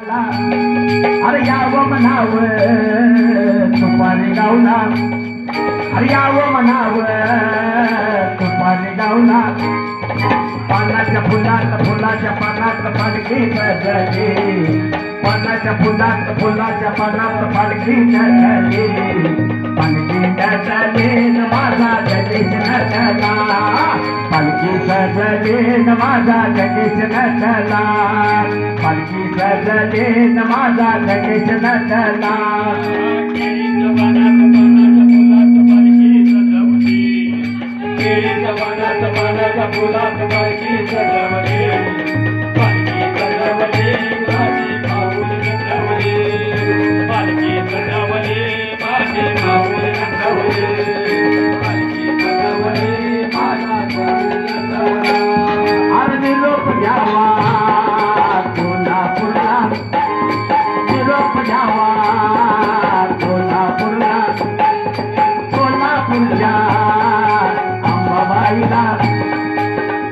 अरे यावं म्हणावं तुपारी गावला, अरे यावं म्हणावं तुपारी गावला. पानाच्या फुलाच्या पानात पालखी सजली, पानाच्या फुलाच्या पानात पालखी सजली. पालखी सजली न माझा गणेश नटला, पालखी सजली न माझा गणेश नटला, पालखी सजली न माझा गणेश नटला. पानाच्या फुलात पालखी सजवली, पालखी सजवली माझी माऊली नटवली, पालखी सजवली माझी माऊली नटवली, पालखी सजवली माझा माऊली नटवली. अरे निरोप द्यावा कोल्हापूरला, निरोप द्यावा कोल्हापूरला, कोल्हापूरच्या अंबाबाईला,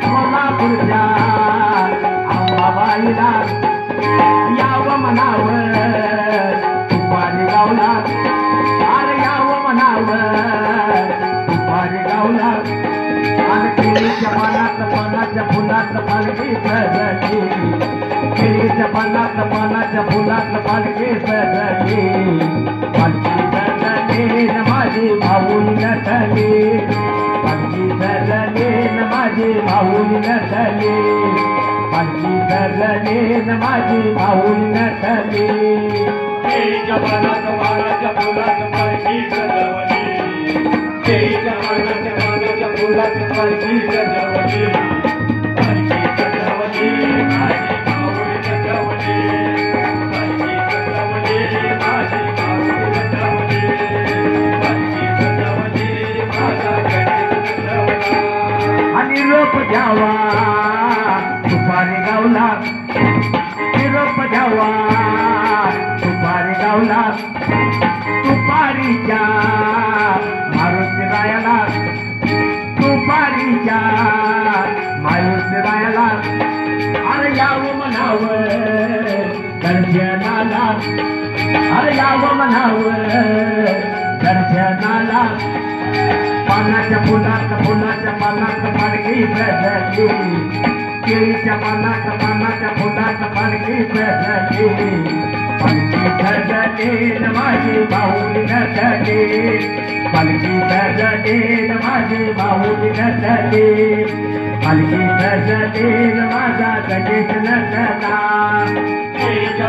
कोल्हापूरच्या अंबाबाईला. यावं म्हणावं तुपारी गावला, अरे यावं म्हणावं तुपारी गावला. आणि केळीच्या पानाच्या फुलात पालखी सजली, केळीच्या पानाच्या फुलात पालखी सजली. पालखी सजली न माझी माऊली नटली, पालखी सजली न माझी माऊली नटली, पालखी सजली न माझी माऊली नटली. केळीच्या पानाच्या फुलात पालखी सजवली, केळीच्या पानाच्या फुलात पालखी सजवली, पालखी सजवली माझी माऊली नटवली, पालखी सजवली माझी माऊली नटवली, पालखी सजवली माझा गणेश नटवला. आणि रोप द्यावा तुपारी गावला, निरोप द्यावा तुपारी गावला. तुपारीच्या मारुती रायाला, तुपारीच्या मारुती रायाला. अरे यावं म्हणावं दर्शनाला, अरे यावं म्हणावं दर्शनाला. पानाच्या फुलाच्या पानात पालखी सजली, केळीच्या पानाच्या फुलात पालखी सजली. पालखी सजली न माझी माऊली नटली, पालखी सजली न माझी माऊली नटली, पालखी सजली न माझा गणेश नटला. केळीच्या